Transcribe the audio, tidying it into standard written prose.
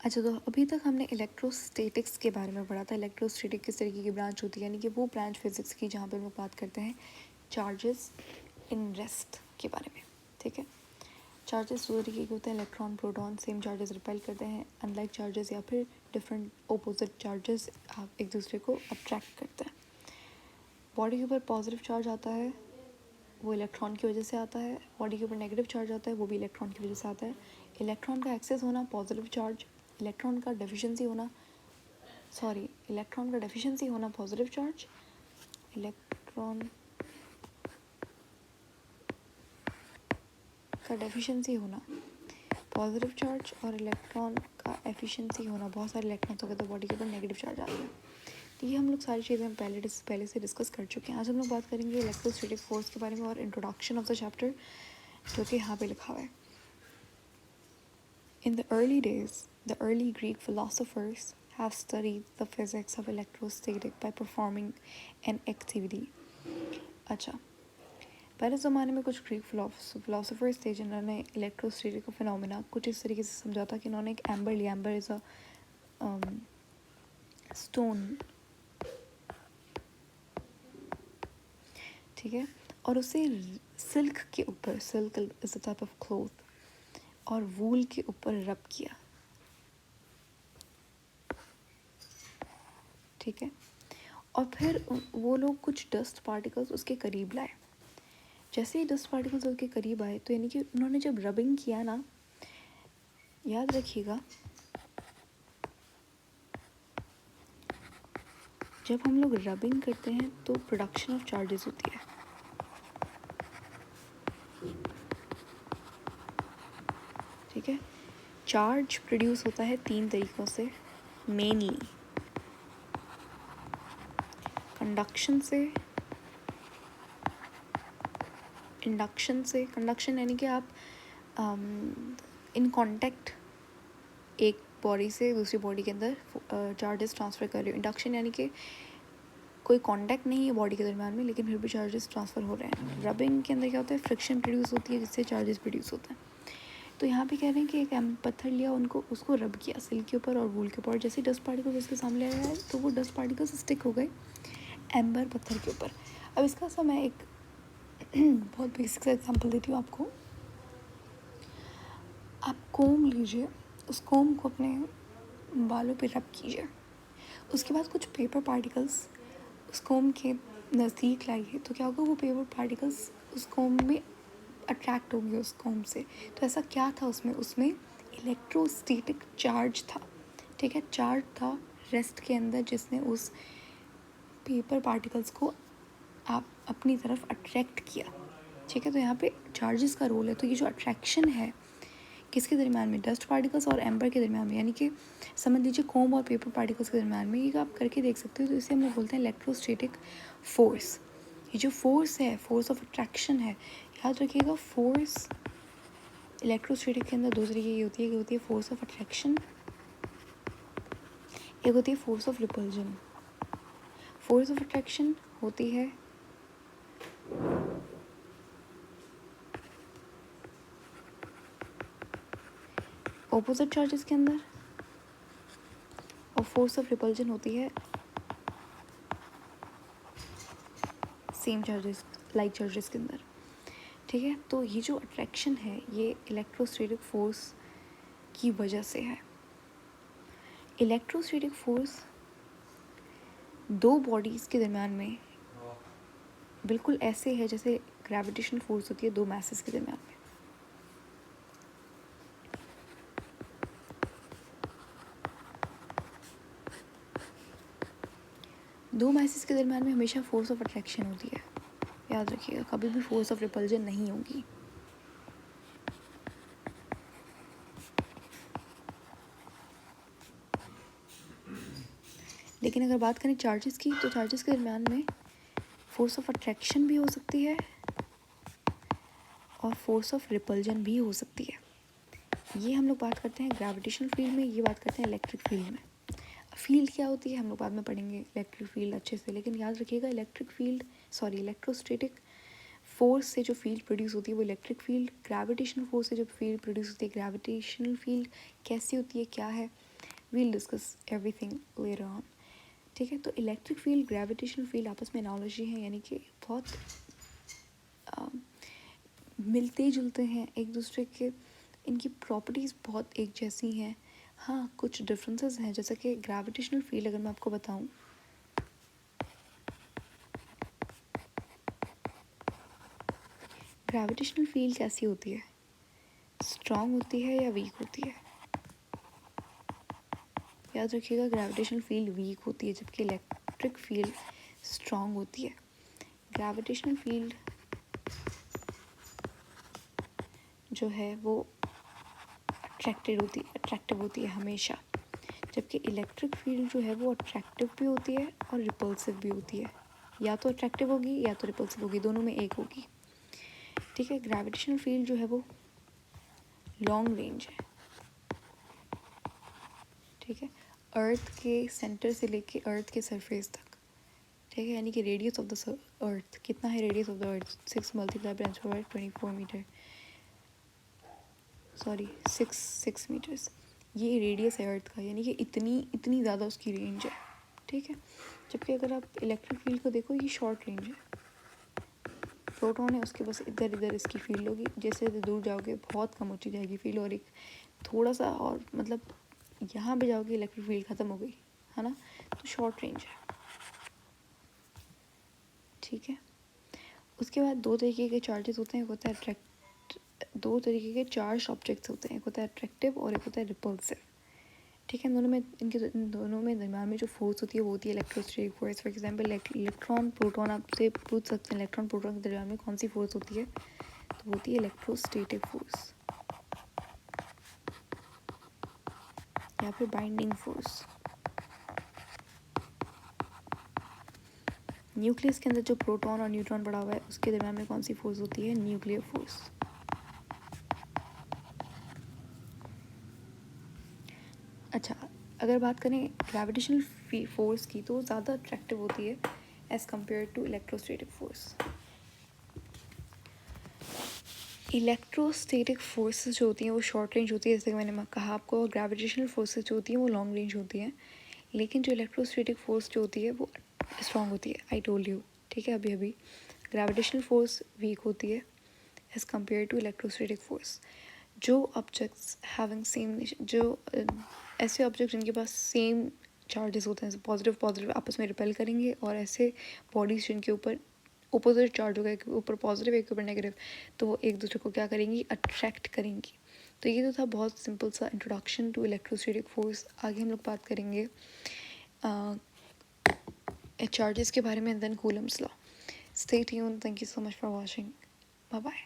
अच्छा, तो अभी तक हमने इलेक्ट्रोस्टैटिक्स के बारे में पढ़ा था। इलेक्ट्रोस्टैटिक किस तरीके की ब्रांच होती है, यानी कि वो ब्रांच फिजिक्स की जहाँ पर हम लोग बात करते हैं चार्जेस इन रेस्ट के बारे में। ठीक है, चार्जेस दो तरीके के होते हैं, electron proton. Same charges repel करते हैं, अनलाइक चार्जेस या फिर डिफरेंट ऑपोजिट चार्जेस आप एक दूसरे को अट्रैक्ट करते हैं। बॉडी के ऊपर पॉजिटिव चार्ज आता है, वो इलेक्ट्रॉन की वजह से आता है। बॉडी के ऊपर नेगेटिव चार्ज आता है, वो भी इलेक्ट्रॉन की वजह से आता है। इलेक्ट्रॉन का एक्सेस होना पॉजिटिव चार्ज, इलेक्ट्रॉन का डेफिशिएंसी होना पॉजिटिव चार्ज, इलेक्ट्रॉन का डेफिशिएंसी होना पॉजिटिव चार्ज, और इलेक्ट्रॉन का एफिशिएंसी होना, बहुत सारे इलेक्ट्रॉन्स हो गए तो बॉडी के ऊपर नेगेटिव चार्ज आ गया। तो ये हम लोग सारी चीज़ें हम पहले से डिस्कस कर चुके हैं। आज हम लोग बात करेंगे इलेक्ट्रोस्टैटिक फोर्स के बारे में और इंट्रोडक्शन ऑफ द चैप्टर, जो कि यहाँ पे लिखा हुआ है। In the early days, the early Greek philosophers have studied the physics of electrostatic by performing an activity. अच्छा, पहले ज़माने में कुछ ग्रीक फिलोसोफर्स थे जिन्होंने इलेक्ट्रोस्टैटिक का फिनोमेना कुछ इस तरीके से समझा था कि उन्होंने एक एम्बर लिया। एम्बर इज़ अ स्टोन, ठीक है, और उसे सिल्क के ऊपर, silk is a type of cloth, और वूल के ऊपर रब किया। ठीक है, और फिर वो लोग कुछ डस्ट पार्टिकल्स उसके करीब लाए। जैसे ही डस्ट पार्टिकल्स उसके करीब आए तो यानी कि उन्होंने जब रबिंग किया ना, याद रखिएगा, जब हम लोग रबिंग करते हैं तो प्रोडक्शन ऑफ चार्जेस होती है। ठीक है, चार्ज प्रोड्यूस होता है 3 तरीक़ों से, मेनली कंडक्शन से, इंडक्शन से। कंडक्शन यानी कि आप इन कांटेक्ट एक बॉडी से दूसरी बॉडी के अंदर चार्जेस ट्रांसफ़र कर रहे हो। इंडक्शन यानी कि कोई कांटेक्ट नहीं है बॉडी के दरम्यान में, लेकिन फिर भी चार्जेस ट्रांसफ़र हो रहे हैं। रबिंग के अंदर क्या होता है, फ्रिक्शन प्रोड्यूस होती है जिससे चार्जेस प्रोड्यूस होता है। तो यहाँ पे कह रहे हैं कि एक पत्थर लिया, उसको रब किया सिल्क के ऊपर और वूल के ऊपर। जैसे डस्ट पार्टिकल्स उसके सामने आया है तो वो डस्ट पार्टिकल्स स्टिक हो गए एम्बर पत्थर के ऊपर। अब इसका सा मैं एक बहुत बेसिक सा एग्जाम्पल देती हूँ आपको। आप कोम लीजिए, उस कोम को अपने बालों पे रब कीजिए, उसके बाद कुछ पेपर पार्टिकल्स उस कोम के नज़दीक लाइए, तो क्या होगा, वो पेपर पार्टिकल्स उस कोम में अट्रैक्ट होंगे उस कोम से। तो ऐसा क्या था उसमें इलेक्ट्रोस्टैटिक चार्ज था। ठीक है, चार्ज था रेस्ट के अंदर जिसने उस पेपर पार्टिकल्स को आप अपनी तरफ अट्रैक्ट किया। ठीक है, तो यहाँ पे चार्जेस का रोल है। तो ये जो अट्रैक्शन है किसके दरम्यान में, डस्ट पार्टिकल्स और एम्बर के दरम्यान में, यानी कि समझ लीजिए कोम और पेपर पार्टिकल्स के दरम्यान में, ये आप करके देख सकते हो। तो इसे हम लोग बोलते हैं इलेक्ट्रोस्टैटिक फोर्स। ये जो फोर्स है, फोर्स ऑफ अट्रैक्शन है, याद रखिएगा। फोर्स इलेक्ट्रोस्टैटिक के अंदर दो तरीके की होती है, एक होती है फोर्स ऑफ अट्रैक्शन, एक होती है force of repulsion. Force of attraction होती है ऑपोजिट चार्जेस के अंदर, और फोर्स ऑफ रिपल्जन होती है सेम चार्जेस, लाइक चार्जेस के अंदर। ठीक है, तो ये जो अट्रैक्शन है ये इलेक्ट्रोस्टैटिक फोर्स की वजह से है। इलेक्ट्रोस्टैटिक फोर्स दो बॉडीज़ के दरम्यान में बिल्कुल ऐसे है जैसे ग्रेविटेशनल फोर्स होती है दो मैसेस के दरम्यान में। दो मैसेस के दरम्यान में हमेशा फोर्स ऑफ अट्रैक्शन होती है, याद रखिएगा, कभी भी फोर्स ऑफ रिपल्जन नहीं होगी। लेकिन अगर बात करें चार्जेस की, तो चार्जेस के दरम्यान में फोर्स ऑफ अट्रैक्शन भी हो सकती है और फोर्स ऑफ रिपल्जन भी हो सकती है। ये हम लोग बात करते हैं ग्रेविटेशनल फील्ड में, ये बात करते हैं इलेक्ट्रिक फील्ड में। फील्ड क्या होती है हम लोग बाद में पढ़ेंगे, इलेक्ट्रिक फील्ड अच्छे से। लेकिन याद रखिएगा, इलेक्ट्रोस्टैटिक फोर्स से जो फील्ड प्रोड्यूस होती है वो इलेक्ट्रिक फील्ड, ग्रेविटेशनल फोर्स से जो फील्ड प्रोड्यूस होती है ग्रेविटेशनल फील्ड। कैसी होती है, क्या है, we'll discuss everything later on, ठीक है। तो इलेक्ट्रिक फील्ड, ग्रेविटेशनल फील्ड आपस में एनालॉजी है, यानी कि बहुत मिलते जुलते हैं एक दूसरे के, इनकी प्रॉपर्टीज़ बहुत एक जैसी हैं। हाँ, कुछ डिफरेंसेस हैं, जैसा कि ग्रेविटेशनल फील्ड अगर मैं आपको बताऊं, ग्रेविटेशनल फील्ड कैसी होती है, स्ट्रॉन्ग होती है या वीक होती है? याद रखिएगा, ग्रेविटेशनल फील्ड वीक होती है जबकि इलेक्ट्रिक फील्ड स्ट्रॉन्ग होती है। ग्रेविटेशनल फील्ड जो है वो अट्रैक्टिव होती है हमेशा, जबकि इलेक्ट्रिक फील्ड जो है वो अट्रैक्टिव भी होती है और रिपल्सिव भी होती है। या तो अट्रैक्टिव होगी या तो रिपल्सिव होगी, दोनों में एक होगी, ठीक है। ग्रेविटेशनल फील्ड जो है वो लॉन्ग रेंज है, ठीक है, अर्थ के सेंटर से लेके अर्थ के सरफेस तक, ठीक है। यानी कि रेडियस ऑफ द अर्थ कितना है, radius of the earth 6 multiply by 24 meter, sorry 6 meters, ये रेडियस है अर्थ का, यानी कि इतनी ज़्यादा उसकी रेंज है, ठीक है। जबकि अगर आप इलेक्ट्रिक फील्ड को देखो, ये शॉर्ट रेंज है, प्रोटॉन है उसके बस इधर इसकी फील्ड होगी, जैसे दूर जाओगे बहुत कम होती जाएगी फील्ड, और एक थोड़ा सा और मतलब यहाँ पे जाओगे इलेक्ट्रिक फील्ड ख़त्म हो गई, है ना। तो शॉर्ट रेंज है, ठीक है। उसके बाद दो तरीके के चार्जेस होते हैं, एक होता है दो तरीके के चार्ज ऑब्जेक्ट्स होते हैं, एक होता है अट्रैक्टिव और एक होता है रिपल्सिव, ठीक है। इन दोनों में दरम्यान में जो फोर्स होती है वो होती है electrostatic force. For example electron proton, आपसे पूछ सकते हैं इलेक्ट्रॉन प्रोटॉन के दरम्यान में कौन सी फोर्स होती है, तो वो होती है इलेक्ट्रोस्टैटिक फोर्स या फिर बाइंडिंग फोर्स। न्यूक्लियस के अंदर जो प्रोटॉन और न्यूट्रॉन पड़ा हुआ है उसके दरम्यान में कौन सी फोर्स होती है, न्यूक्लियर फोर्स। अच्छा, अगर बात करें ग्रेविटेशनल फोर्स की तो ज़्यादा अट्रैक्टिव होती है as compared to electrostatic force. Electrostatic forces जो होती हैं वो शॉर्ट रेंज होती है, जैसे कि मैंने कहा आपको, ग्रेविटेशनल फोर्सेस जो होती हैं वो लॉन्ग रेंज होती हैं, लेकिन जो इलेक्ट्रोस्टैटिक फोर्स जो होती है वो स्ट्रॉन्ग होती है, आई टोल्ड यू, ठीक है। अभी ग्रेविटेशनल फोर्स वीक होती है as compared to electrostatic force. जो ऑब्जेक्ट्स हैविंग सेम, जो ऐसे ऑब्जेक्ट जिनके पास सेम चार्जेस होते हैं, पॉजिटिव आपस में रिपेल करेंगे, और ऐसे बॉडीज जिनके ऊपर अपोजिट चार्ज होगा, एक के ऊपर पॉजिटिव एक के ऊपर नेगेटिव, तो वो एक दूसरे को क्या करेंगी, अट्रैक्ट करेंगी। तो ये तो था बहुत सिंपल सा इंट्रोडक्शन टू इलेक्ट्रोस्टैटिक फोर्स। आगे हम लोग बात करेंगे चार्जेस के बारे में, then Coulomb's law. Stay tuned, thank you so much for watching, bye bye.